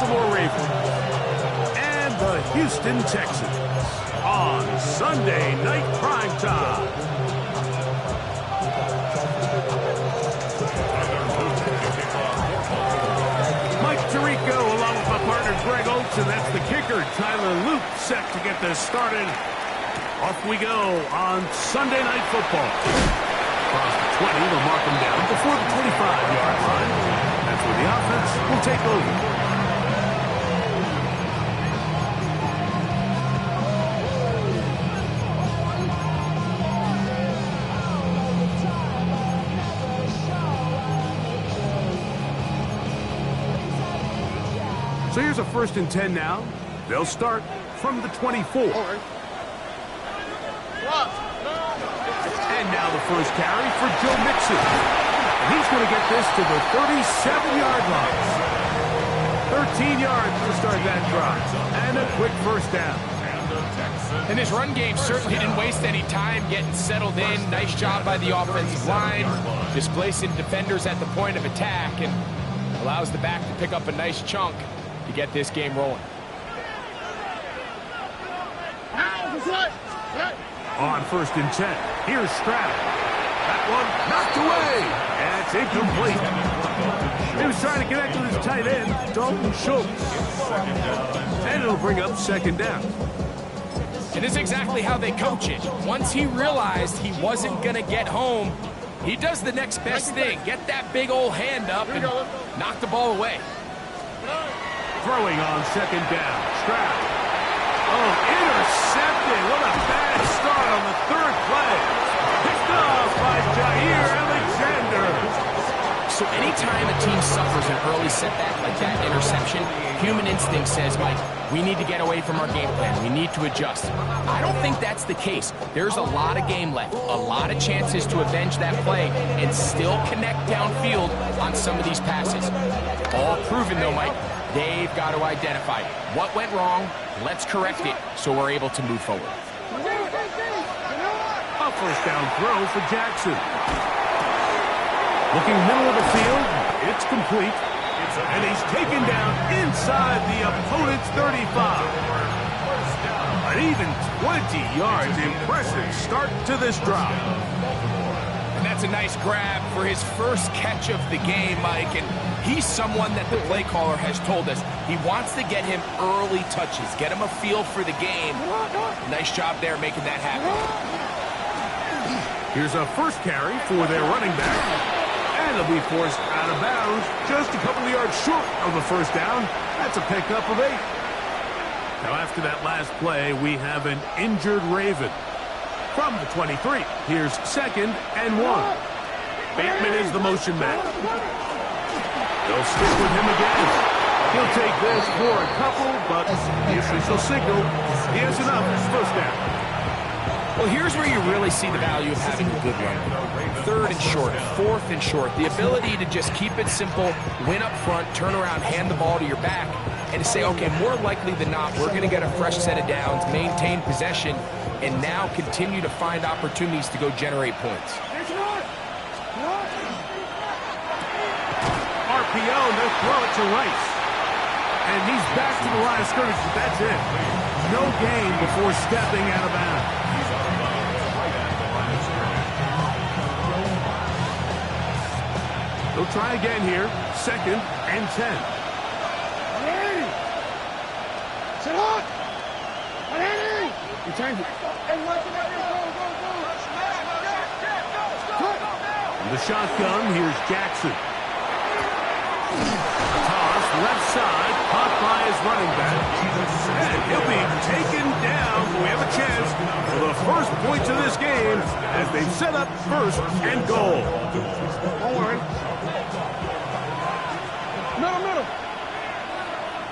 Baltimore Ravens and the Houston Texans on Sunday Night Primetime. Mike Tirico along with my partner Greg Oates, and that's the kicker, Tyler Luke, set to get this started. Off we go on Sunday Night Football. Across the 20, they'll mark them down before the 25-yard line. That's where the offense will take over. So here's a 1st and 10 now. They'll start from the 24. And now the first carry for Joe Mixon. And he's going to get this to the 37-yard line. 13 yards to start that drive. And a quick first down. And his run game certainly didn't waste any time getting settled in. Nice job by the offensive line, displacing defenders at the point of attack, and allows the back to pick up a nice chunk to get this game rolling. On 1st and 10, here's Stroud. That one knocked away. That's incomplete. He was trying to connect with his tight end, Dalton Schultz. And it'll bring up 2nd down. And this is exactly how they coach it. Once he realized he wasn't going to get home, he does the next best thing. Get that big old hand up and knock the ball away. Throwing on 2nd down, Stroud. Oh, intercepted. What a bad start on the 3rd play. Picked off by Jair Alexander. So anytime a team suffers an early setback like that interception, human instinct says, Mike, we need to get away from our game plan. We need to adjust. I don't think that's the case. There's a lot of game left, a lot of chances to avenge that play and still connect downfield on some of these passes. All proven, though, Mike. They've got to identify what went wrong. Let's correct it so we're able to move forward. A first down throw for Jackson. Looking middle of the field, it's complete. And he's taken down inside the opponent's 35. An even 20 yards. Impressive start to this drive. And that's a nice grab for his first catch of the game, Mike. And he's someone that the play caller has told us he wants to get him early touches, get him a feel for the game. Nice job there making that happen. Here's a first carry for their running back. And he'll be forced out of bounds just a couple of yards short of the first down. That's a pickup of 8. Now after that last play, we have an injured Raven. From the 23, here's 2nd and 1. Bateman is the motion man. They'll stick with him again. He'll take this for a couple, but the official signal, he has enough. First down. Well, here's where you really see the value of having a good run. 3rd and short, 4th and short. The ability to just keep it simple, win up front, turn around, hand the ball to your back, and to say, okay, more likely than not, we're going to get a fresh set of downs, maintain possession, and now continue to find opportunities to go generate points. RPO, and they'll throw it to Rice. And he's back to the line of scrimmage, but that's it. No gain before stepping out of bounds. They'll try again here. 2nd and 10. Sit hot! Return. From the shotgun, here's Jackson. Toss, left side, caught by his running back. And he'll be taken down. We have a chance for the first points of this game as they set up 1st and goal. Don't worry. Middle.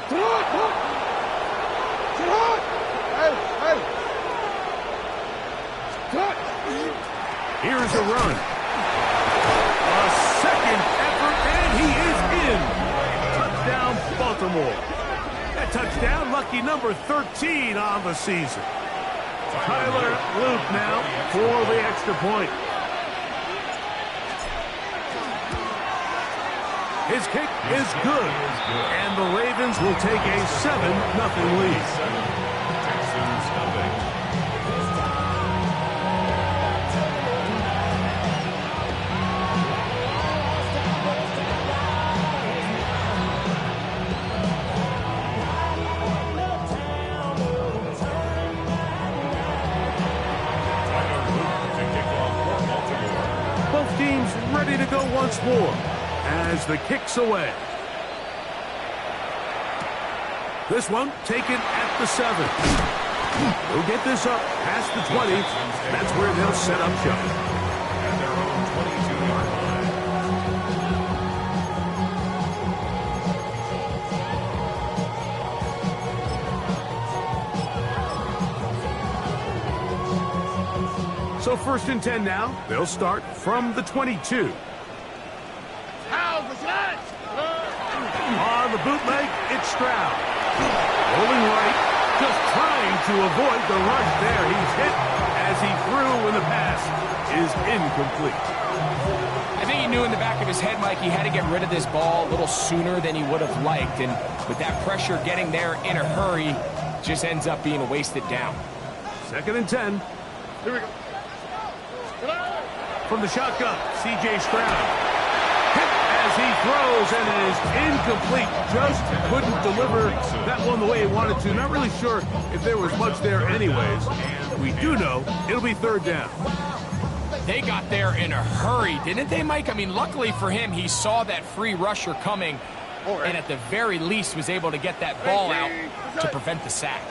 Sit hot! Sit hot! Hey! Cut! Here's a run. A 2nd effort, and he is in. Touchdown, Baltimore. That touchdown, lucky number 13 on the season. Tyler Luke now for the extra point. His kick is good. And the Ravens will take a 7-0 lead. Both teams ready to go once more as the kick's away. This one taken at the 7. They'll get this up past the 20. That's where they'll set up shop. At their own 22-yard line. So 1st and 10 now. They'll start from the 22. On the bootleg, it's Stroud. Rolling right, just trying to avoid the rush there. He's hit as he threw when the pass is incomplete. I think he knew in the back of his head, Mike, he had to get rid of this ball a little sooner than he would have liked. And with that pressure getting there in a hurry, just ends up being a wasted down. 2nd and 10. Here we go. From the shotgun, C.J. Stroud. Hit as he throws, and it is incomplete. Just couldn't deliver that one the way he wanted to. Not really sure if there was much there anyways. We do know it'll be 3rd down. They got there in a hurry, didn't they, Mike? I mean, luckily for him, he saw that free rusher coming, and at the very least was able to get that ball out to prevent the sack.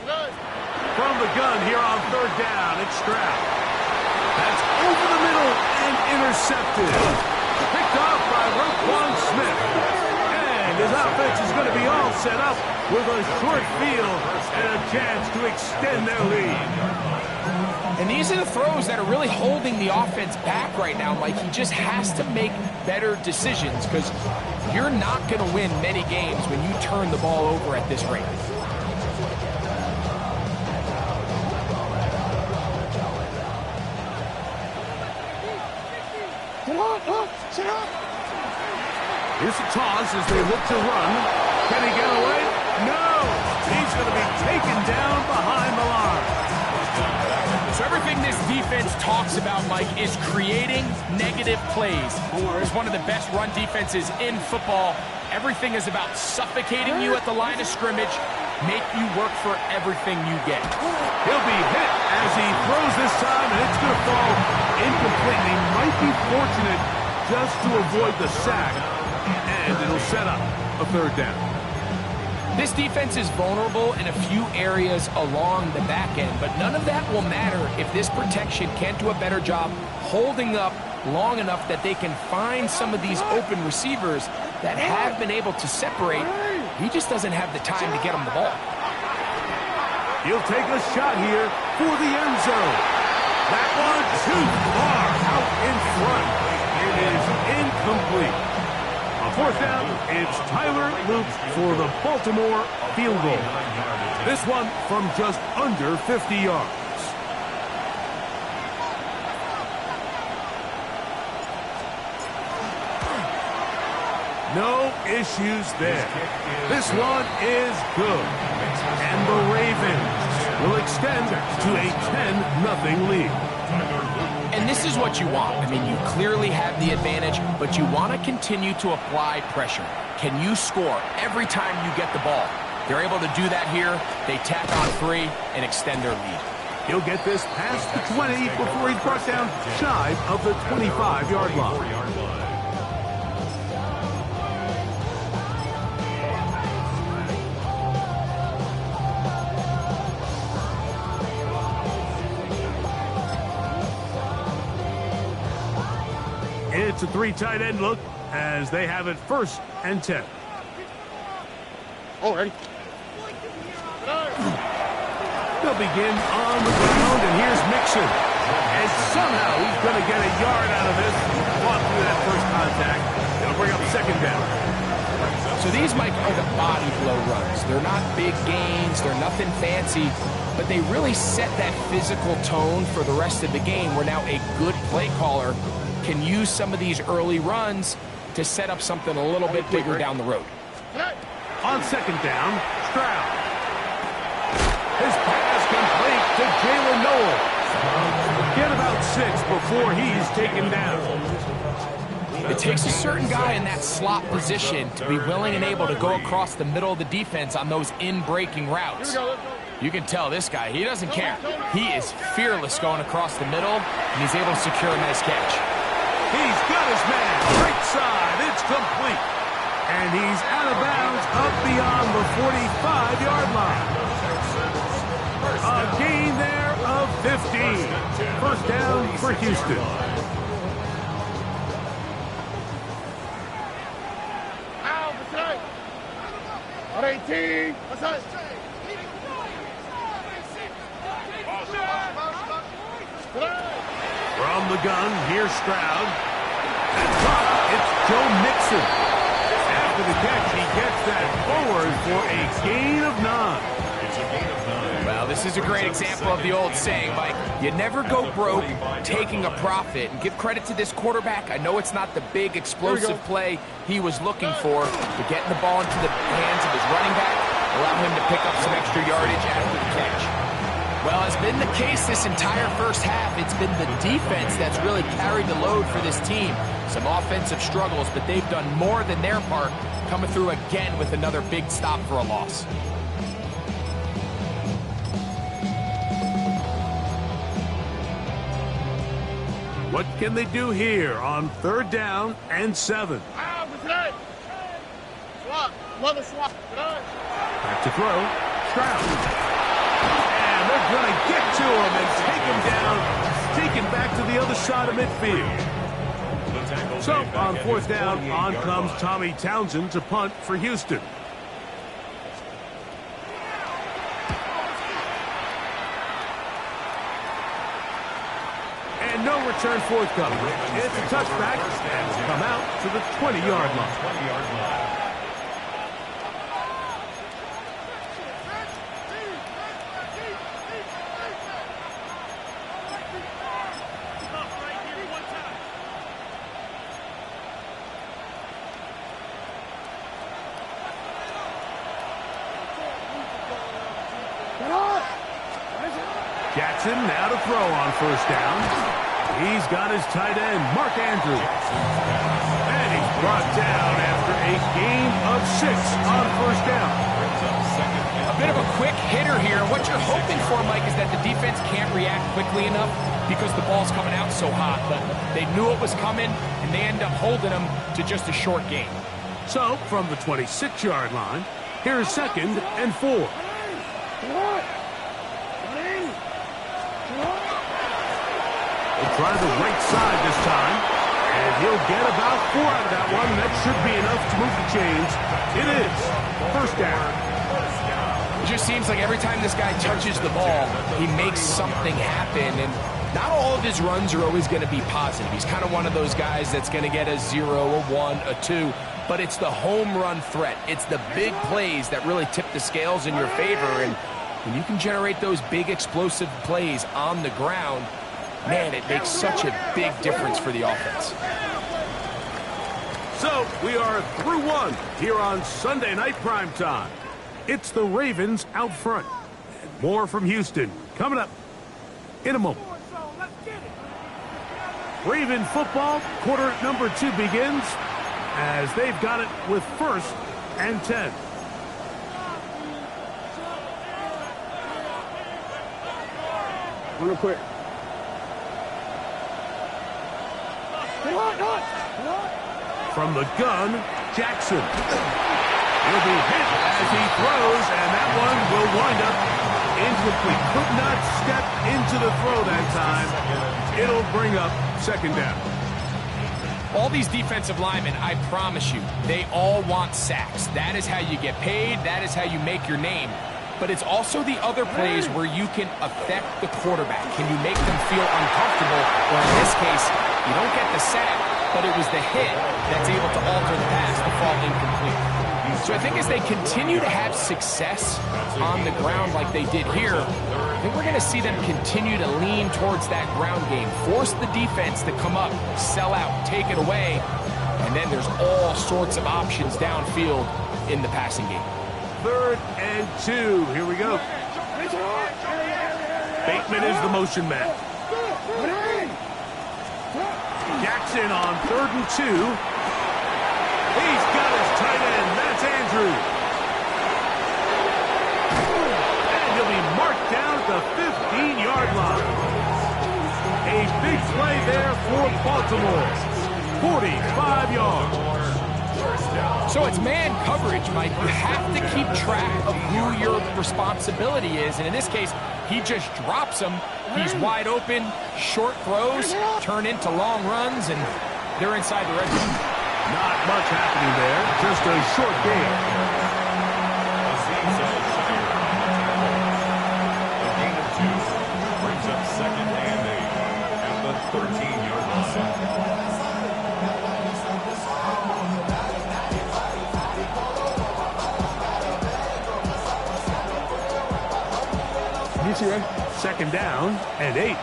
From the gun here on 3rd down, it's Stroud. That's over the middle and intercepted. Picked off by Roquan Smith. And his offense is going to be all set up with a short field and a chance to extend their lead. And these are the throws that are really holding the offense back right now, Mike. He just has to make better decisions because you're not going to win many games when you turn the ball over at this rate. Here's a toss as they look to run. Can he get away? No! He's going to be taken down behind the line. So everything this defense talks about, Mike, is creating negative plays. It's one of the best run defenses in football. Everything is about suffocating you at the line of scrimmage, make you work for everything you get. He'll be hit as he throws this time, and it's going to fall incomplete. He might be fortunate just to avoid the sack, and it'll set up a 3rd down. This defense is vulnerable in a few areas along the back end, but none of that will matter if this protection can't do a better job holding up long enough that they can find some of these open receivers that have been able to separate. He just doesn't have the time to get him the ball. He'll take a shot here for the end zone. That one too far out in front. It is incomplete. On 4th down, it's Tyler Luke for the Baltimore field goal. This one from just under 50 yards. No issues there. This one is good. And the Ravens will extend to a 10-0 lead. And this is what you want. I mean, you clearly have the advantage, but you want to continue to apply pressure. Can you score every time you get the ball? They're able to do that here. They tack on 3 and extend their lead. He'll get this past the 20 before he's brought down shy of the 25-yard line. It's a 3 tight end look as they have it 1st and 10. Already. They'll begin on the ground, and here's Mixon. And somehow he's going to get a yard out of this. Fought through that first contact. It'll bring up 2nd down. So these, Mike, are the body blow runs. They're not big gains. They're nothing fancy. But they really set that physical tone for the rest of the game where now a good play caller can use some of these early runs to set up something a little bit bigger down the road. On second down, Stroud. His pass complete to Jalen Noel. Get about 6 before he's taken down. It takes a certain guy in that slot position to be willing and able to go across the middle of the defense on those in-breaking routes. You can tell this guy, he doesn't care. He is fearless going across the middle, and he's able to secure a nice catch. He's got his man. Right side. It's complete. And he's out of bounds up beyond the 45-yard line. A gain there of 15. First down for Houston. On 18. From the gun, here's Stroud. That's caught. It's Joe Mixon. After the catch, he gets that forward for a gain of 9. Well, this is a great example of the old saying, Mike. You never go broke taking a profit. And give credit to this quarterback. I know it's not the big, explosive play he was looking for, but getting the ball into the hands of his running back allowed him to pick up some extra yardage after the catch. Well, it's been the case this entire first half. It's been the defense that's really carried the load for this team. Some offensive struggles, but they've done more than their part, coming through again with another big stop for a loss. What can they do here on third down and 7? Back to throw. Stroud. And they're going to get to him and take him down, taken back to the other side of midfield. So, on fourth down, on comes Tommy Townsend to punt for Houston. And no return forthcoming. It's a touchback and will come out to the 20-yard line. Jackson now to throw on first down. He's got his tight end, Mark Andrews. And he's brought down after a gain of 6 on first down. A bit of a quick hitter here. What you're hoping for, Mike, is that the defense can't react quickly enough because the ball's coming out so hot. But they knew it was coming, and they end up holding them to just a short gain. So, from the 26-yard line, here's second and 4. He'll try the right side this time, and he'll get about 4 out of that one. That should be enough to move the chains. It is first down. It just seems like every time this guy touches the ball, he makes something happen, and not all of his runs are always going to be positive. He's kind of one of those guys that's going to get a 0, a 1, a 2, but it's the home run threat. It's the big plays that really tip the scales in your favor, and when you can generate those big explosive plays on the ground, man, it makes such a big difference for the offense. So, we are through one here on Sunday Night Primetime. It's the Ravens out front. And more from Houston coming up in a moment. Raven football, quarter number 2 begins as they've got it with first and 10. Real quick. From the gun, Jackson. He'll be hit as he throws, and that one will wind up incomplete. Could not step into the throw that time. It'll bring up second down. All these defensive linemen, I promise you, they all want sacks. That is how you get paid. That is how you make your name. But it's also the other plays where you can affect the quarterback. Can you make them feel uncomfortable? Or in this case, you don't get the sack, but it was the hit that's able to alter the pass to fall incomplete. So I think as they continue to have success on the ground like they did here, I think we're going to see them continue to lean towards that ground game, force the defense to come up, sell out, take it away. And then there's all sorts of options downfield in the passing game. 3rd and 2. Here we go. Bateman is the motion man. Jackson on 3rd and 2. He's got his tight end. That's Andrews. And he'll be marked down at the 15-yard line. A big play there for Baltimore. 45 yards. So it's man coverage, Mike. You have to keep track of who your responsibility is. And in this case, he just drops him. He's wide open. Short throws turn into long runs, and they're inside the red zone. Not much happening there. Just a short game. A gain of 2 brings up 2nd and 8 at the 13-yard line. Second down and 8.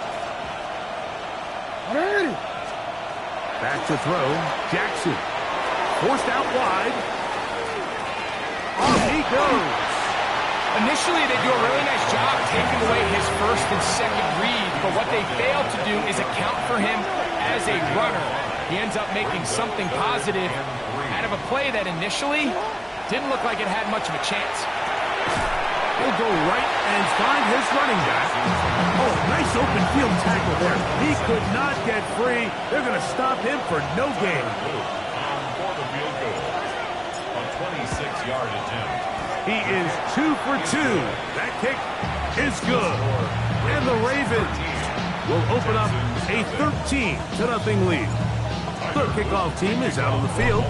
Back to throw. Jackson. Forced out wide. Off he goes. Initially, they do a really nice job taking away his first and second read, but what they fail to do is account for him as a runner. He ends up making something positive out of a play that initially didn't look like it had much of a chance. He'll go right and find his running back. Oh, nice open field tackle there. He could not get free. They're going to stop him for no gain. For the field goal. A 26-yard attempt. He is 2 for 2. That kick is good. And the Ravens will open up a 13-0 lead. The kickoff team is out on the field,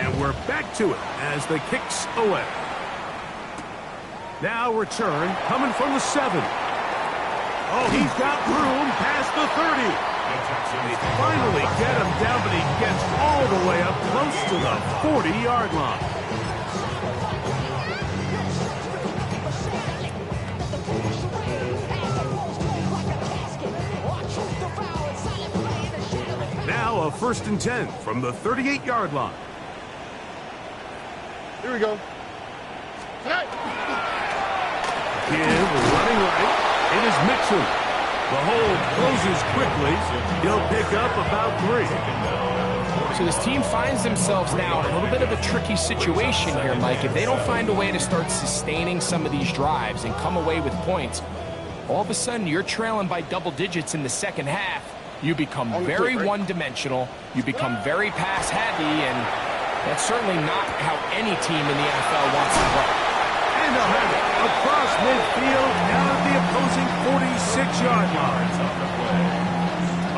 and we're back to it as the kicks away. Now return coming from the 7. Oh, he's got room past the 30. They finally get him down, but he gets all the way up close to the 40-yard line. Now a 1st and 10 from the 38-yard line. Here we go. Give running right. It is Mitchell. The hole closes quickly. He'll pick up about 3. So this team finds themselves now in a little bit of a tricky situation here, Mike. If they don't find a way to start sustaining some of these drives and come away with points, all of a sudden you're trailing by double digits in the second half. You become very one-dimensional. You become very pass-heavy, and that's certainly not how any team in the NFL wants to play. And they'll have it across midfield, down at the opposing 46-yard line.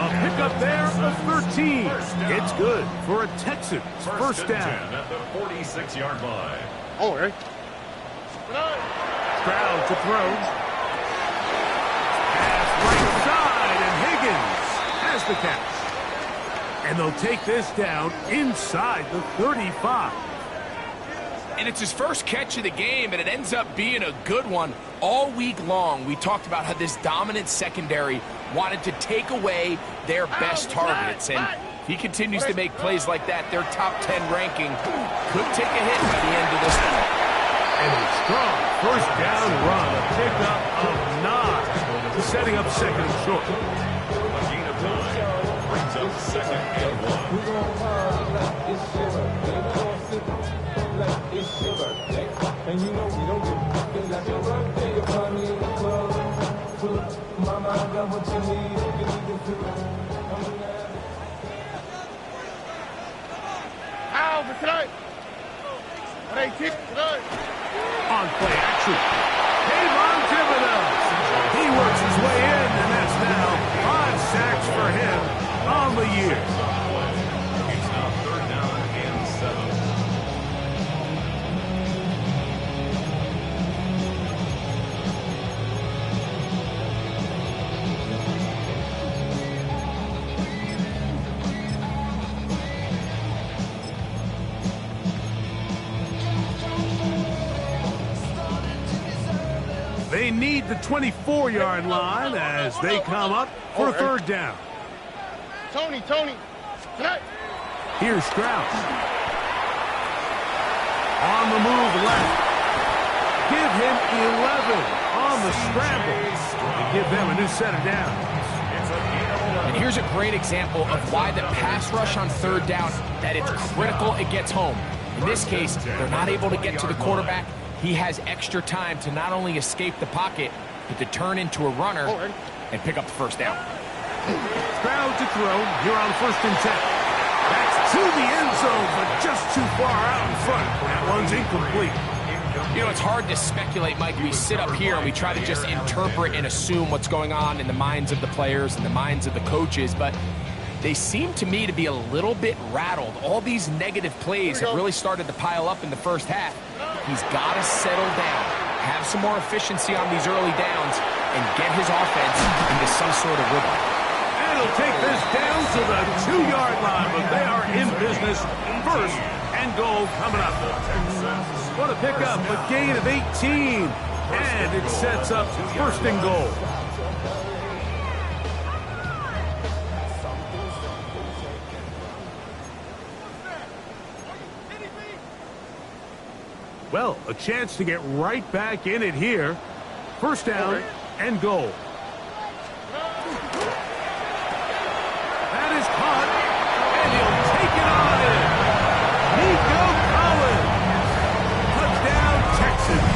A pickup there of 13. It's good for a Texans first down. At the 46-yard line. Oh, right. Stroud to throw. Pass right side, and Higgins has the catch. And they'll take this down inside the 35. And it's his first catch of the game, and it ends up being a good one. All week long, we talked about how this dominant secondary wanted to take away their best targets. And if he continues to make plays like that, their top 10 ranking could take a hit by the end of this one. And a strong first down run, a pickup of 9, setting up 2nd and short. A gain of 9 brings up 2nd and 1. And you know we don't give a fuck. It's like your birthday. You'll find me in the club. Mama, I got what you need. You need to feel it. Ow, for tonight. 18, tonight. On play action. Kayvon Thibodeau. He works his way in, and that's now 5 sacks for him on the year. It's now 3rd down and 7. They need the 24-yard line as they come up for 3rd down. Tony, tonight. He Here's Strauss. On the move left. Give him 11 on the scramble. And give them a new set of downs. And here's a great example of why the pass rush on third down, that it's critical it gets home. In this case, they're not able to get to the quarterback. He has extra time to not only escape the pocket, but to turn into a runner and pick up the first down. Crowd to throw here on 1st and 10. That's to the end zone, but just too far out in front. That one's incomplete. You know, it's hard to speculate, Mike. We sit up here and we try to just interpret and assume what's going on in the minds of the players and the minds of the coaches, but they seem to me to be a little bit rattled. All these negative plays have really started to pile up in the first half. He's got to settle down, have some more efficiency on these early downs, and get his offense into some sort of rhythm. And he'll take this down to the 2-yard line, but they are in business. 1st and goal coming up. What a pickup, a gain of 18. And it sets up 1st and goal. Well, a chance to get right back in it here. 1st down and goal. That is caught, and he'll take it on in. Nico Collins. Touchdown, Texans.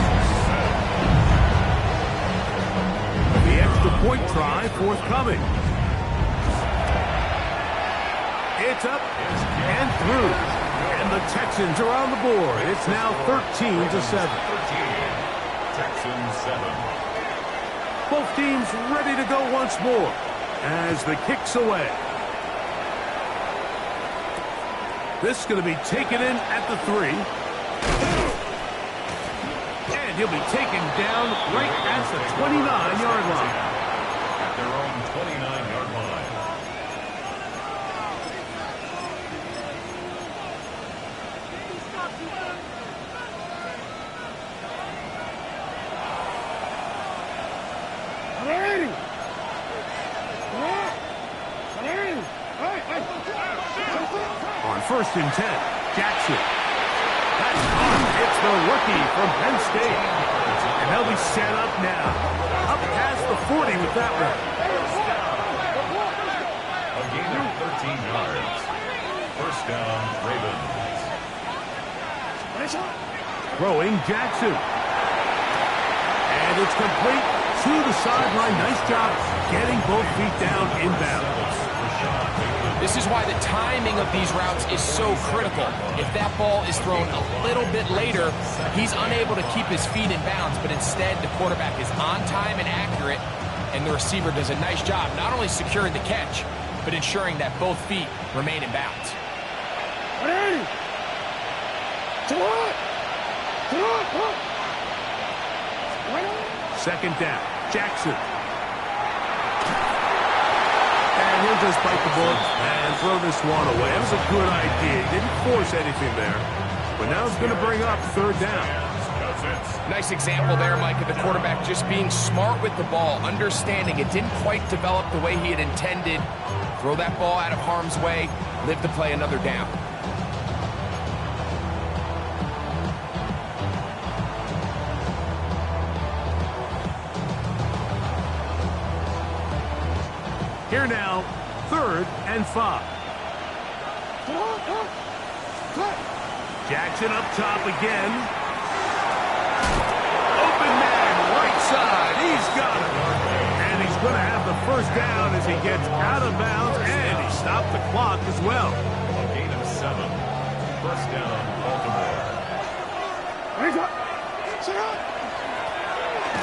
The extra point try forthcoming. It's up and through. And the Texans are on the board. It's now 13-7. Texans 7. Both teams ready to go once more as the kick's away. This is going to be taken in at the 3. And he'll be taken down right at the 29-yard line. At their own 29-yard line. On 1st and 10, Jackson. That's caught. It's the rookie from Penn State. And they'll be set up now. Up past the 40 with that one. A gain of 13 yards. 1st down, Ravens. Throwing Jackson. And it's complete to the sideline. Nice job getting both feet down inbounds. This is why the timing of these routes is so critical. If that ball is thrown a little bit later, he's unable to keep his feet in bounds, but instead the quarterback is on time and accurate, and the receiver does a nice job not only securing the catch, but ensuring that both feet remain in bounds. 2nd down, Jackson. And he'll just bite the bullet and throw this one away. That was a good idea. He didn't force anything there. But now it's going to bring up 3rd down. Nice example there, Mike, of the quarterback just being smart with the ball, understanding it didn't quite develop the way he had intended. Throw that ball out of harm's way, live to play another down. Here now, 3rd and 5. Jackson up top again. Open man, right side. He's got it. And he's going to have the 1st down as he gets out of bounds, and he stopped the clock as well. A gain of 7. 1st down, Baltimore.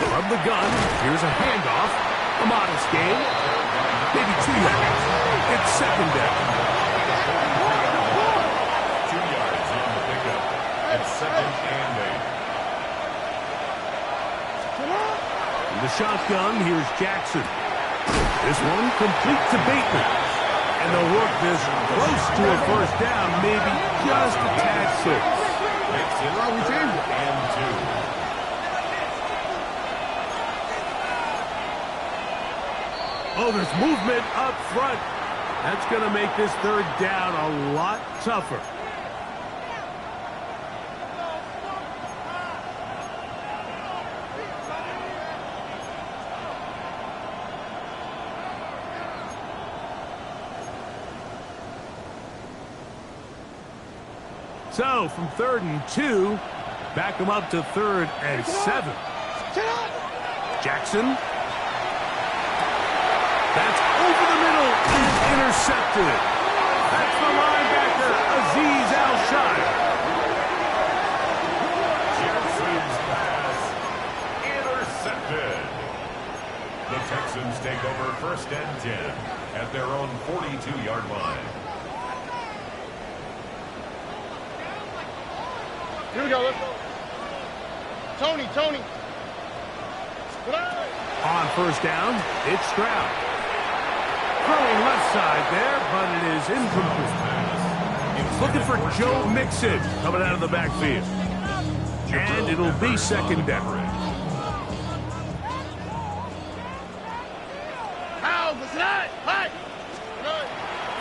From the gun, here's a handoff. A modest gain. Maybe 2 yards. It's 2nd down. 2 yards on the pickup. It's 2nd and 8. In the shotgun, here's Jackson. This one complete to Bateman. And they'll work this close to a 1st down, maybe just a tad 6. Makes it 3rd and 2. Oh, there's movement up front. That's going to make this third down a lot tougher. So, from 3rd and 2, back them up to 3rd and 7. Jackson. That's over the middle and intercepted. That's the linebacker, Azeez Al-Shire. Jackson's pass intercepted. The Texans take over 1st and 10 at their own 42-yard line. Here we go, let's go. Tony. On 1st down, it's Stroud. Throwing left side there, but it is incomplete. Looking for Joe Mixon coming out of the backfield. And it'll be 2nd down.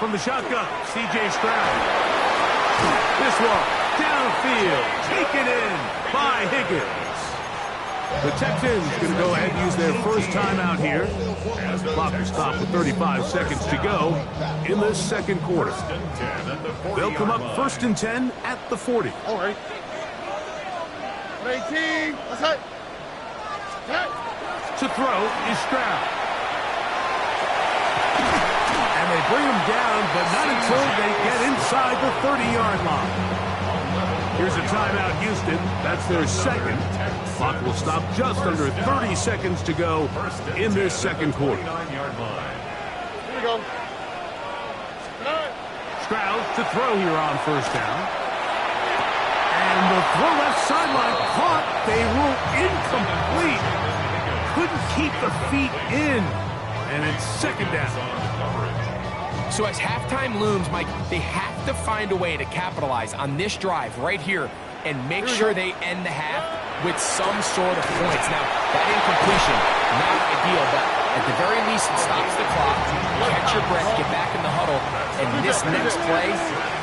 From the shotgun, C.J. Stroud. This one, downfield, taken in by Higgins. The Texans going to go ahead and use their first timeout here. As the clock is stopped with 35 seconds to go in this 2nd quarter. They'll come up 1st and 10 at the 40. All right. 18. Let's hit. To throw is Stroud. And they bring him down, but not until they get inside the 30-yard line. Here's a timeout, Houston. That's their 2nd. Clock will stop just under 30 seconds to go in this 2nd quarter. Here we go. Stroud to throw here on 1st down. And the throw left sideline caught. They rule incomplete. Couldn't keep the feet in. And it's 2nd down. So as halftime looms, Mike, they have to find a way to capitalize on this drive right here and make sure they end the half with some sort of points. Now, that incompletion, not ideal, but at the very least, it stops the clock. Catch your breath, get back in the huddle, and this next play,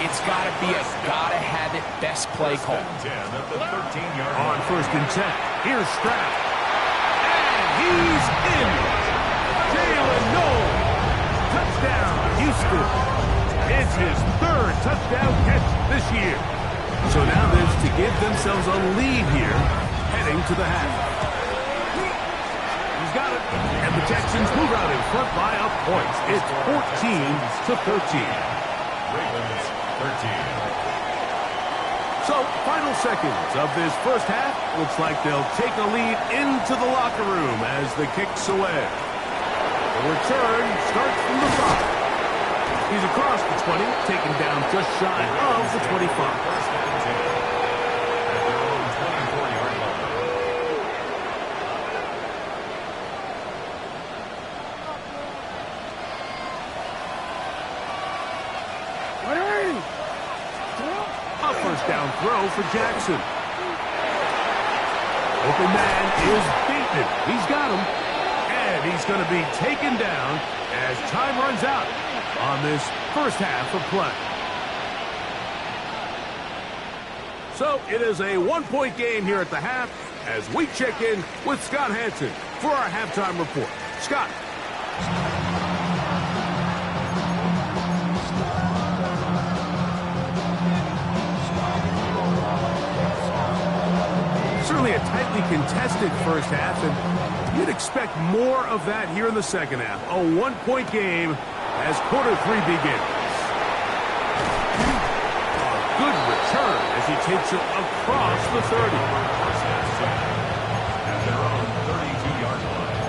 it's got to be a gotta-have-it best play call. On 1st and 10, here's Stroud. And he's in. Jalen Noel. Touchdown, Houston. It's his 3rd touchdown catch this year. So now there's to give themselves a lead here heading to the half. He's got it. And the Texans move out in front by a point. It's 14-13. Ravens 13. So, final seconds of this 1st half. Looks like they'll take a lead into the locker room as the kick's away. The return starts from the 5. He's across the 20, taken down just shy of the 25. A 1st down throw for Jackson. Open man is beaten. He's got him. And he's going to be taken down as time runs out on this 1st half of play. So it is a 1-point game here at the half as we check in with Scott Hansen for our halftime report. Scott. Certainly a tightly contested 1st half, and you'd expect more of that here in the 2nd half. A 1-point game as quarter 3 begins. A good return as he takes it across the 30. At their own 32-yard line.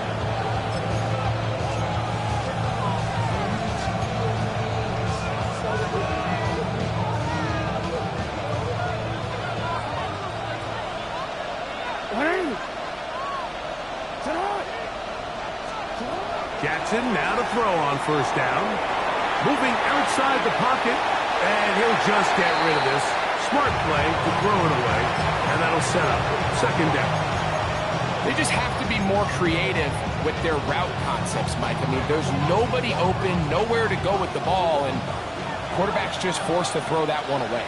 Jackson now to throw on 1st down. Moving outside the pocket, and he'll just get rid of this. Smart play to throw it away, and that'll set up 2nd down. They just have to be more creative with their route concepts, Mike. I mean, there's nobody open, nowhere to go with the ball, and quarterback's just forced to throw that one away.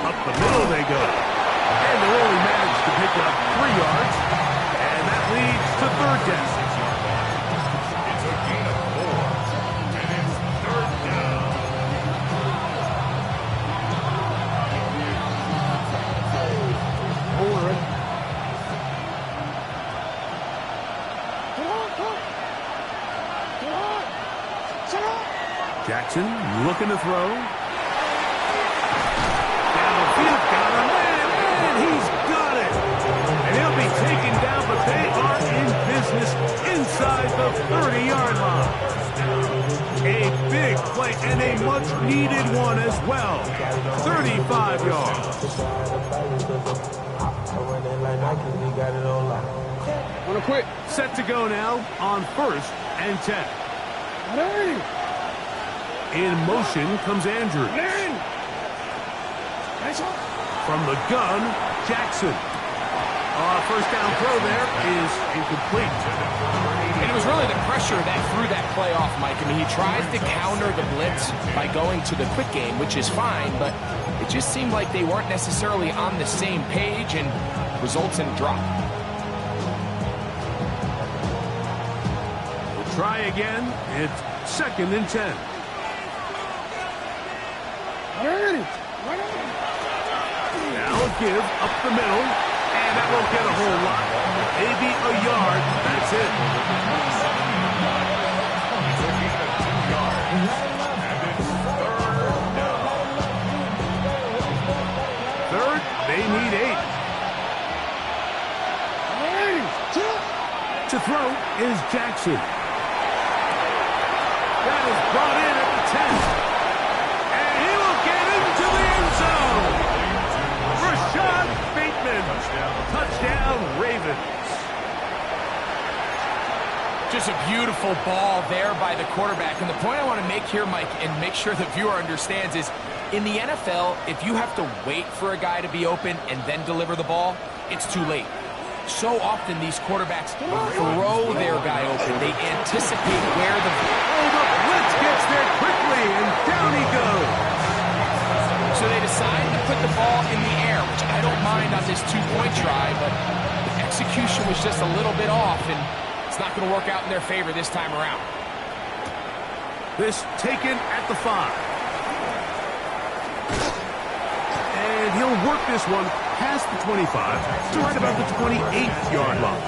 Up the middle they go. And they only managed to pick up 3 yards. And that leads to third down. It's a gain of 4. And it's third down. Jackson looking to throw. Downfield, got him, and he's got it. And he'll be taken down, but they are in business inside the 30-yard line. A big play and a much-needed one as well. 35 yards. Wanna quit? Set to go now on 1st and 10. In motion comes Andrews. From the gun, Jackson. First down throw there is incomplete. And it was really the pressure that threw that play off, Mike. I mean, he tries to counter the blitz by going to the quick game, which is fine, but it just seemed like they weren't necessarily on the same page and results in a drop. We'll try again. It's 2nd and 10. Now a give up the middle, and that won't get a whole lot. Maybe a yard. That's it. Third, they need 8. To throw is Jackson. That is brought in at the 10. Touchdown, Ravens. Just a beautiful ball there by the quarterback. And the point I want to make here, Mike, and make sure the viewer understands is, in the NFL, if you have to wait for a guy to be open and then deliver the ball, it's too late. So often these quarterbacks throw their guy open. They anticipate where the blitz gets there quickly, and down he goes. So they decide to put the ball in the air, which I don't mind on this 2-point try, but the execution was just a little bit off, and it's not going to work out in their favor this time around. This taken at the 5. And he'll work this one past the 25 to right about the 28-yard line.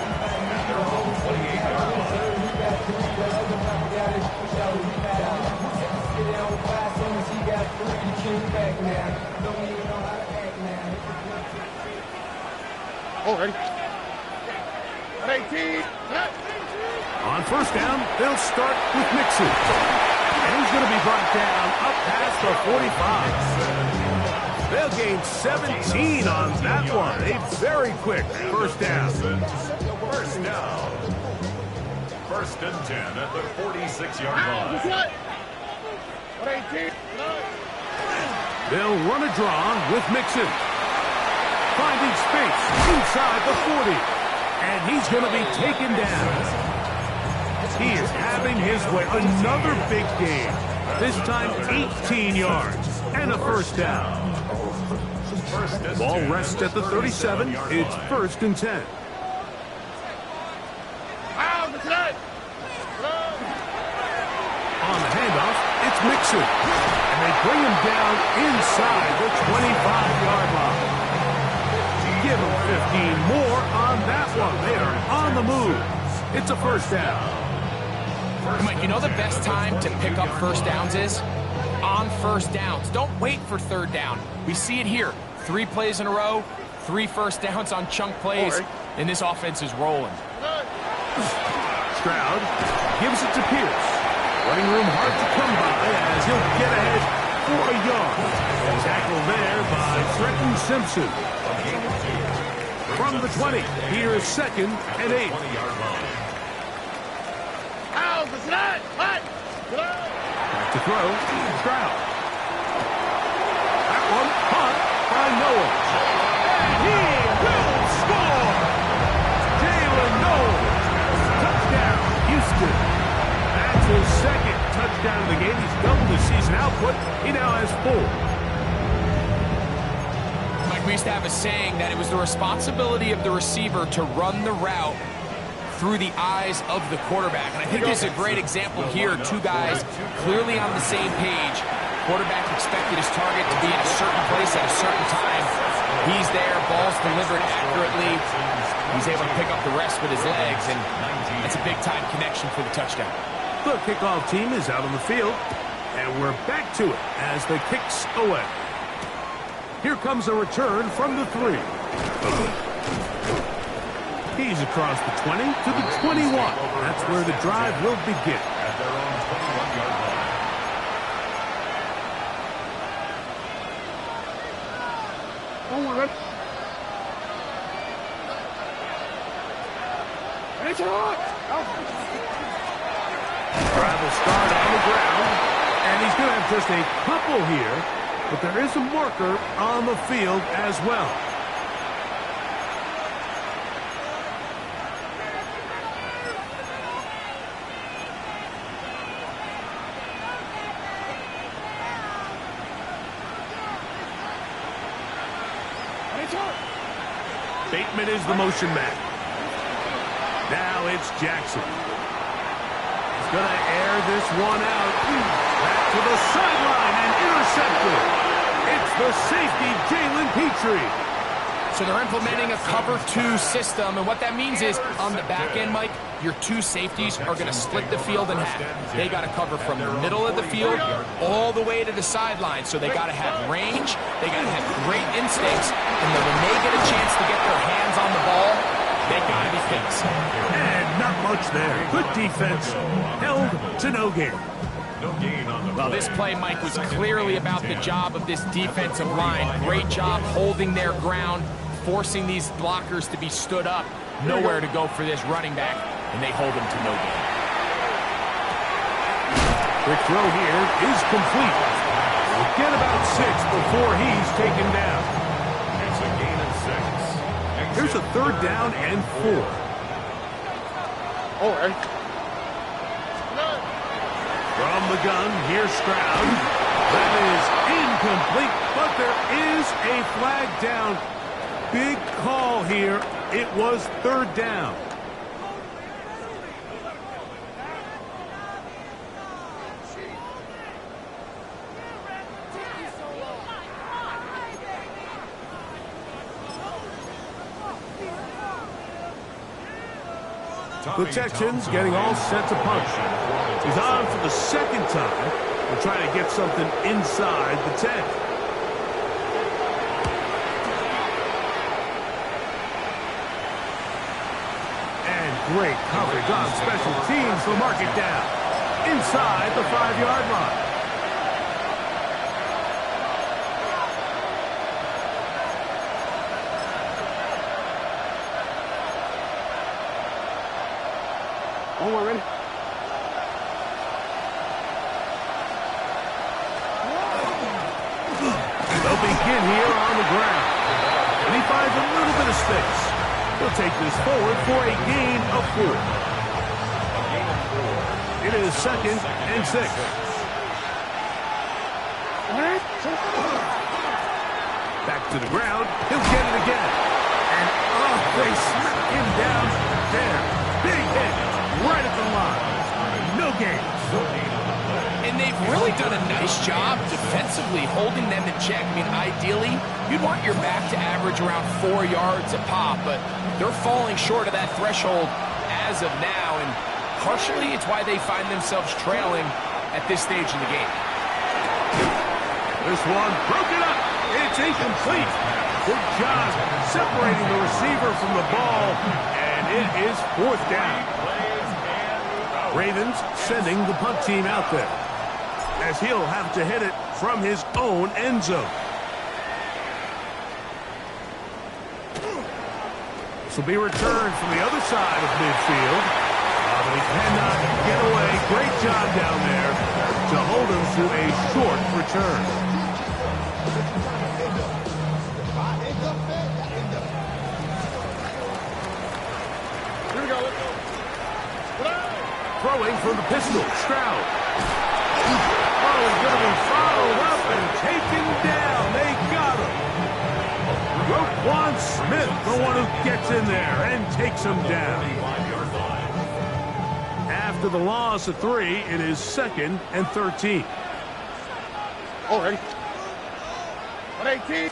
Already. On first down, they'll start with Mixon. And he's going to be brought down up past the 45. They'll gain 17 on that one. A very quick first down. First down. 1st and 10 at the 46-yard line. They'll run a draw with Mixon. Finding space inside the 40. And he's going to be taken down. He is having his way. Another big game. This time 18 yards and a first down. Ball rests at the 37. It's 1st and 10. On the handoff, it's Mixon. And they bring him down inside the 25-yard line. Give him 15 more on that one. They are on the move. It's a first down. Mike, you know the best time to pick up first downs is? On first downs. Don't wait for third down. We see it here. 3 plays in a row, 3 first downs on chunk plays, and this offense is rolling. Stroud gives it to Pierce. Running room hard to come by as he'll get ahead for a yard. Tackle there by Trenton Simpson. From the 20, here is 2nd and 8. Back to throw, Stroud. That one caught by Noah. And he touchdown in the game. He's doubled his season output. He now has 4. Like we used to have a saying that it was the responsibility of the receiver to run the route through the eyes of the quarterback. And I think this is a great example here. 2 guys clearly on the same page. Quarterback expected his target to be in a certain place at a certain time. He's there, ball's delivered accurately. He's able to pick up the rest with his legs, and it's a big-time connection for the touchdown. The kickoff team is out on the field, and we're back to it as the kicks away. Here comes a return from the 3. He's across the 20 to the 21. That's where the drive will begin. At their own 21-yard line. Oh, my God. It's hot. Drive will start on the ground, and he's going to have just a couple here, but there is a marker on the field as well. Bateman is the motion man. Now it's Jackson. He's going to air this one out. Back to the sideline and intercepted. It's the safety, Jalen Petrie. So they're implementing a cover 2 system, and what that means is on the back end, Mike, your 2 safeties are going to split the field in half. They got to cover from the middle of the field all the way to the sideline. So they got to have range, they got to have great instincts, and then when they get a chance to get their hands on the ball, they got to be fixed. And not much there. Good defense, held to no gain. No gain on the Well, this play, Mike, was clearly about the job of this defensive line. Great job holding their ground, forcing these blockers to be stood up. Nowhere to go for this running back, and they hold him to no gain. Quick throw here is complete. We'll get about 6 before he's taken down. It's a gain of 6. Here's a 3rd down and 4. All right. From the gun, here's Stroud. That is incomplete, but there is a flag down. Big call here. It was 3rd down. The Texans getting all set to punch. He's on for the 2nd time. We're trying to get something inside the 10. And great coverage on special teams to mark it down. Inside the 5-yard line. Oh, we're ready. They'll begin here on the ground. And he finds a little bit of space. He'll take this forward for a gain of 4. It is 2nd and 6. Back to the ground. He'll get it again. And they smack him down there. Big hit right at the line. No gain. And they've really done a nice job defensively holding them in check. I mean, ideally, you'd want your back to average around 4 yards a pop, but they're falling short of that threshold as of now, and partially it's why they find themselves trailing at this stage in the game. This one broken up. It's incomplete. Good job separating the receiver from the ball, and it is 4th down. Ravens sending the punt team out there, as he'll have to hit it from his own end zone. This will be returned from the other side of midfield. But he cannot get away. Great job down there to hold him to a short return. Here we go. Let's go. Throwing from the pistol, Stroud. Oh, he's going to be followed up and taken down. They got him. Roquan Smith, the one who gets in there and takes him down. After the loss of 3, it is 2nd and 13. Oh, ready. 118.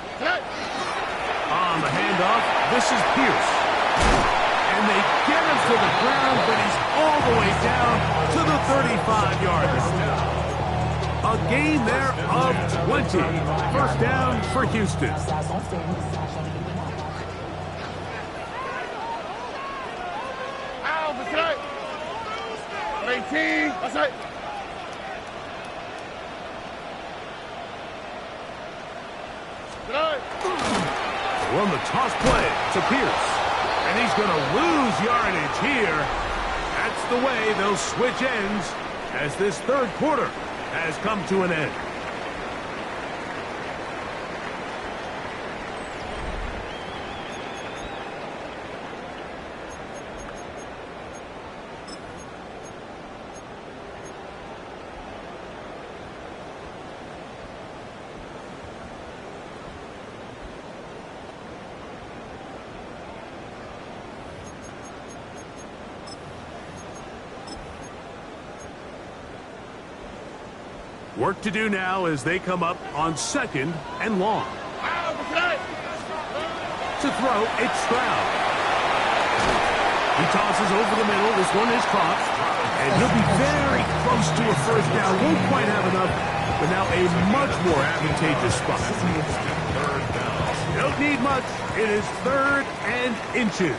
On the handoff, this is Pierce. And they get him to the ground, but he's all the way down to the 35-yard line. A gain there of 20. First down for Houston. Ow, that's right. 118. That's right. Run the toss play to Pierce. And he's going to lose yardage here. That's the way they'll switch ends as this third quarter has come to an end. Work to do now as they come up on 2nd and long. To throw, it's Stroud. He tosses over the middle. This one is caught. And he'll be very close to a first down. Won't quite have enough, but now a much more advantageous spot. Don't need much. It is 3rd and inches.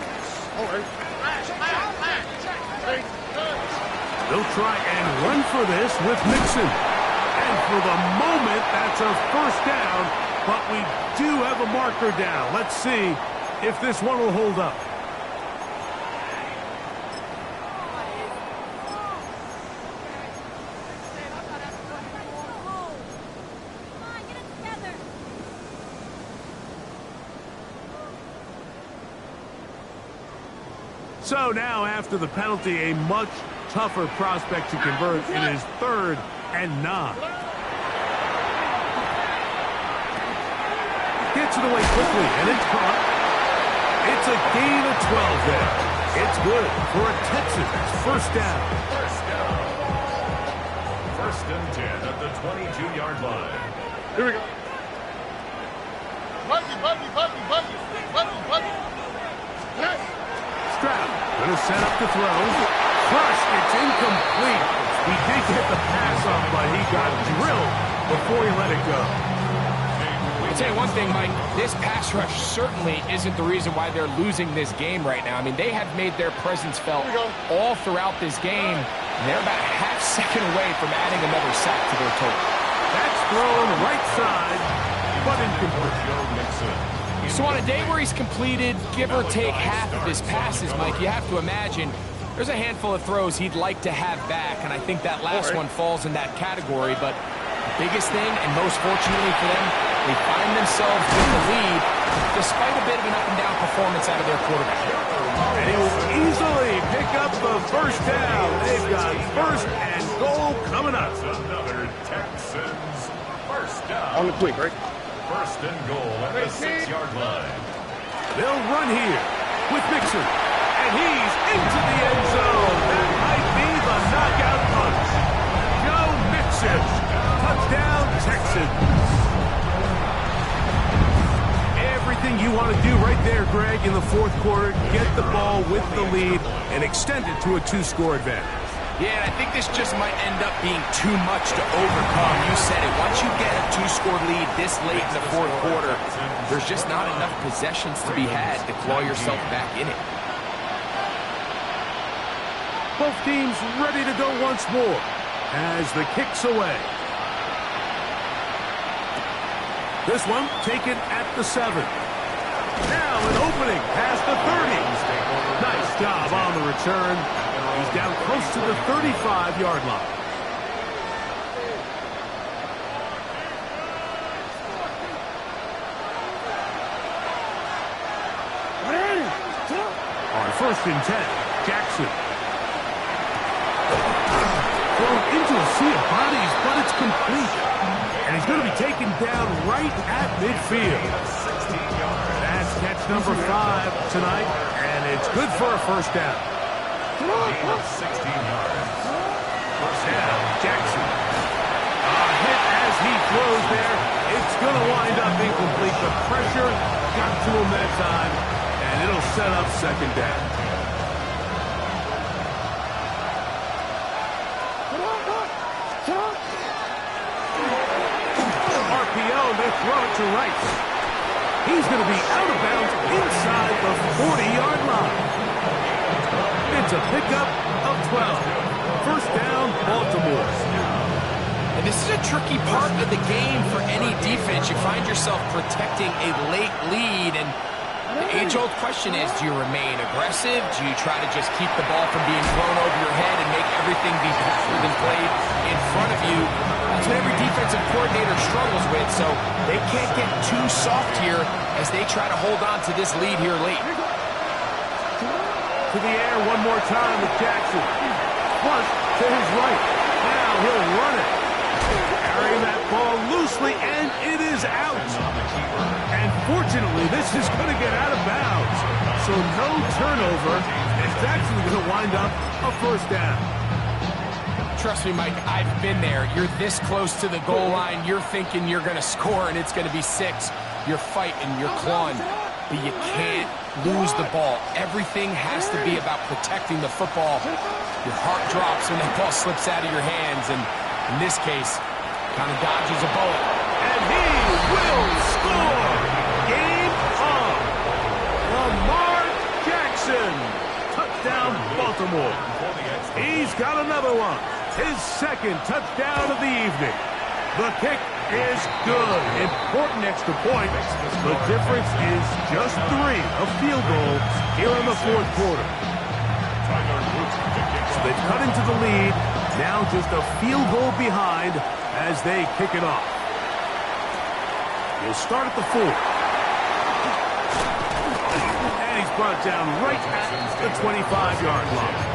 They'll try and run for this with Mixon. And for the moment, that's a first down, but we do have a marker down. Let's see if this one will hold up. So now, after the penalty, a much tougher prospect to convert. It is 3rd and 9. Gets it away quickly, and it's caught. It's a gain of 12 there. It's good for a Texans first down. First and 10 at the 22-yard line. Here we go. Buggy. Stroud going to set up the throw. First, it's incomplete. He did get the pass off, but he got drilled before he let it go. I'll tell you one thing, Mike. This pass rush certainly isn't the reason why they're losing this game right now. I mean, they have made their presence felt all throughout this game. And they're about a half second away from adding another sack to their total. That's thrown right side, but incomplete. So on a day where he's completed, give or take half of his passes, Mike, you have to imagine there's a handful of throws he'd like to have back, and I think that last one falls in that category. But the biggest thing, and most fortunately for them, they find themselves with the lead despite a bit of an up-and-down performance out of their quarterback. And he will easily pick up the first down. They've got 1st and goal coming up. Another Texans first down. On the quick, right? First and goal at the 6-yard line. They'll run here with Mixon. And he's into the end zone. That might be the knockout punch. Joe Mixon. Touchdown, Texans. Everything you want to do right there, Greg, in the fourth quarter. Get the ball with the lead and extend it to a 2-score advantage. Yeah, and I think this just might end up being too much to overcome. You said it. Once you get a 2-score lead this late in the fourth quarter, there's just not enough possessions to be had to claw yourself back in it. Both teams ready to go once more as the kick's away. This one taken at the 7. Now an opening past the 30. Nice job on the return. He's down close to the 35-yard line. On 1st and 10, Jackson. thrown into a sea of bodies, but it's complete. And he's going to be taken down right at midfield. That's catch number 5 tonight, and it's good for a first down. 16 yards. First down, Jackson. A hit as he throws there. It's going to wind up incomplete. The pressure got to him that time, and it'll set up second down. RPO, they throw it to Rice. He's going to be out of bounds inside the 40-yard line. It's a pickup of 12. First down, Baltimore. And this is a tricky part of the game for any defense. You find yourself protecting a late lead, and the age-old question is, do you remain aggressive? Do you try to just keep the ball from being thrown over your head and make everything be faster than played in front of you? That's what every defensive coordinator struggles with, so they can't get too soft here as they try to hold on to this lead here late. To the air one more time with Jackson. Plus to his right. Now he'll run it. Carrying that ball loosely, and it is out. And fortunately, this is going to get out of bounds. So no turnover. It's actually going to wind up a first down. Trust me, Mike, I've been there. You're this close to the goal line. You're thinking you're going to score, and it's going to be 6. You're fighting, you're clawing. But you can't lose the ball. Everything has to be about protecting the football. Your heart drops when that ball slips out of your hands, and in this case, kind of dodges a bullet. And he will score! Game on! Lamar Jackson! Touchdown, Baltimore. He's got another one. His second touchdown of the evening. The kick is good. Important extra point. The difference is just 3, a field goal here in the fourth quarter. So they've cut into the lead. Now just a field goal behind as they kick it off. He'll start at the 4. And he's brought down right at the 25-yard line.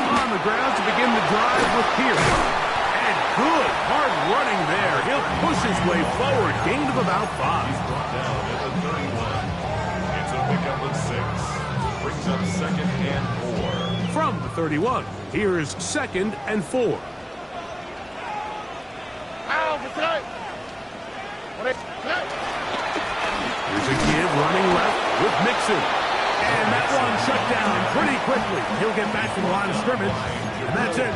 On the ground to begin the drive with Pierce. And good, hard running there. He'll push his way forward. Gain of about 5. He's brought down at the 31. It's a pickup of 6. Brings up second and 4. From the 31, here is second and 4. Here's a give running left with Mixon. And that one shut down pretty quickly. He'll get back to the line of scrimmage, and that's it.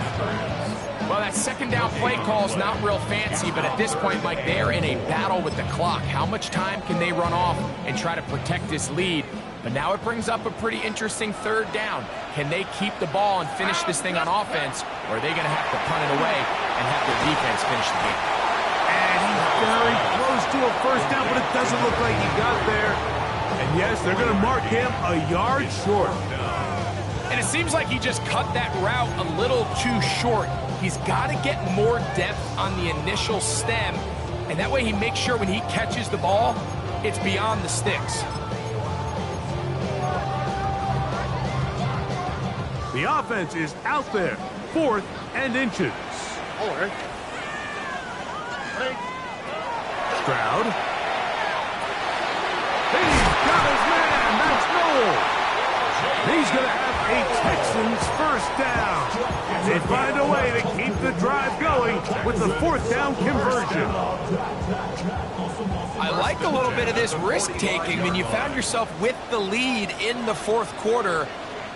Well, that second down play call is not real fancy, but at this point, Mike, they're in a battle with the clock. How much time can they run off and try to protect this lead? But now it brings up a pretty interesting third down. Can they keep the ball and finish this thing on offense, or are they going to have to punt it away and have their defense finish the game? And he's very close to a first down, but it doesn't look like he got there. And yes, they're going to mark him a yard short. And it seems like he just cut that route a little too short. He's got to get more depth on the initial stem, and that way he makes sure when he catches the ball, it's beyond the sticks. The offense is out there, 4th and inches. Stroud. He's got his man. That's Noel. He's going to have a Texans first down. They find a way to keep the drive going with the 4th down conversion. I like a little bit of this risk-taking when you found yourself with the lead in the fourth quarter.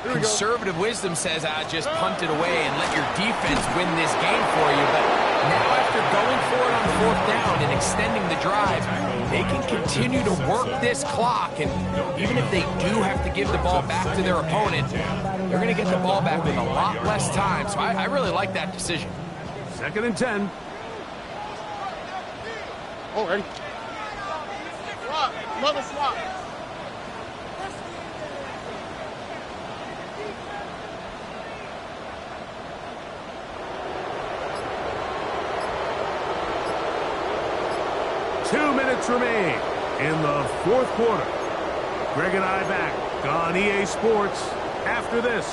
Conservative wisdom says, just punt it away and let your defense win this game for you. But now after going for it on 4th down and extending the drive, they can continue to work this clock. And even if they do have to give the ball back to their opponent, they're going to get the ball back with a lot less time. So I really like that decision. 2nd and 10. Ready? Swap. Another swap. 2 minutes remain in the fourth quarter. Greg and I back on EA Sports after this.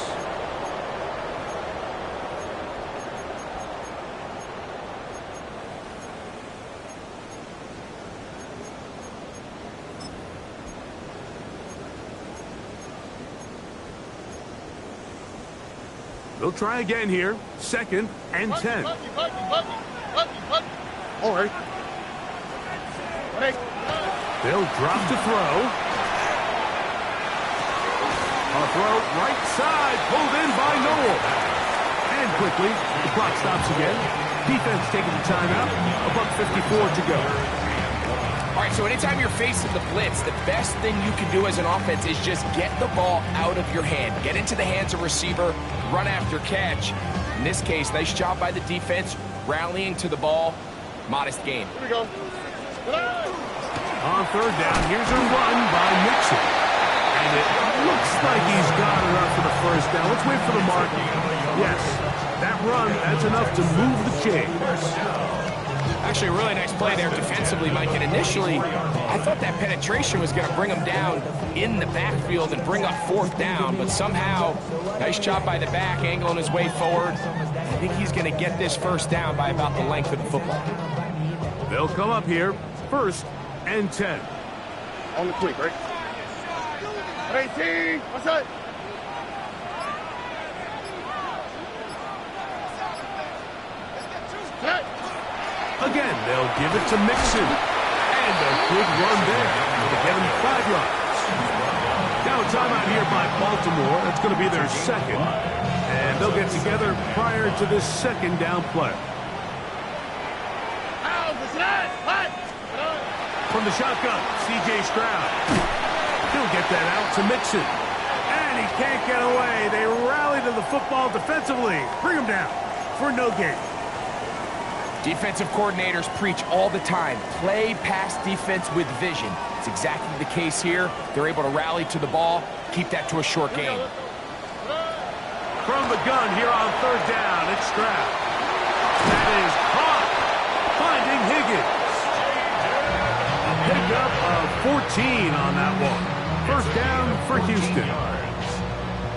They'll try again here. 2nd and 10. All right. They'll drop to throw. A throw right side, pulled in by Noel. And quickly, the clock stops again. Defense taking the timeout. $1:54 to go. All right, so anytime you're facing the blitz, the best thing you can do as an offense is just get the ball out of your hand. Get into the hands of receiver, run after catch. In this case, nice job by the defense, rallying to the ball. Modest gain. Here we go. On 3rd down, here's a run by Mixon. And it looks like he's got enough for the 1st down. Let's wait for the mark. Yes, that run, that's enough to move the chains. Actually, a really nice play there defensively, Mike. And initially, I thought that penetration was going to bring him down in the backfield and bring up 4th down. But somehow, nice job by the back, angling his way forward. I think he's going to get this 1st down by about the length of the football. They'll come up here, 1st and 10. On the quick, right? 18. What's that? Again, they'll give it to Mixon. And a good run there to get him 5 yards. Now a timeout here by Baltimore. That's going to be their 2nd. And they'll get together prior to this 2nd down play. From the shotgun, C.J. Stroud. He'll get that out to Mixon. And he can't get away. They rally to the football defensively. Bring him down for no gain. Defensive coordinators preach all the time, play pass defense with vision. It's exactly the case here. They're able to rally to the ball, keep that to a short game. From the gun here on 3rd down, it's Stroud. That is caught, finding Higgins. A pickup of 14 on that one. 1st down for Houston.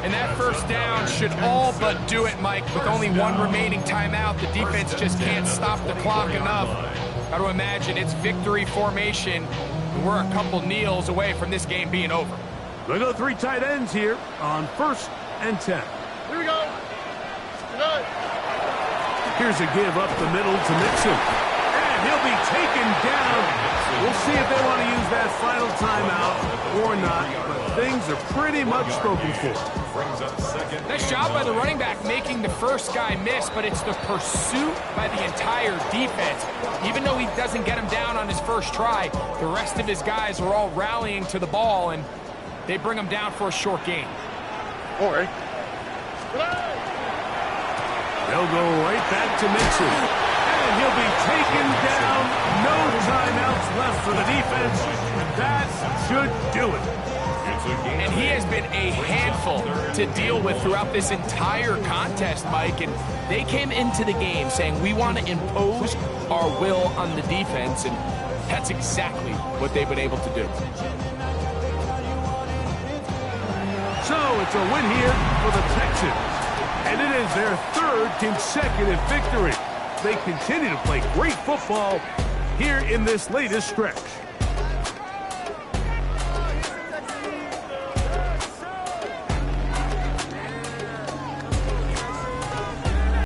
And that 1st down should all but do it, Mike. With only 1 remaining timeout, the defense just can't stop the clock enough. Got to imagine it's victory formation, and we're a couple kneels away from this game being over. We'll go 3 tight ends here on 1st and 10. Here we go. Good. Here's a give up the middle to Mixon. And he'll be taken down. We'll see if they want to use that final timeout or not, but things are pretty much spoken for. Nice job by the running back making the 1st guy miss, but it's the pursuit by the entire defense. Even though he doesn't get him down on his 1st try, the rest of his guys are all rallying to the ball, and they bring him down for a short gain. All right. They'll go right back to Mixon. And he'll be taken down. No timeouts left for the defense. That should do it. And he has been a handful to deal with throughout this entire contest, Mike. And they came into the game saying, we want to impose our will on the defense. And that's exactly what they've been able to do. So it's a win here for the Texans. And it is their 3rd consecutive victory. They continue to play great football here in this latest stretch.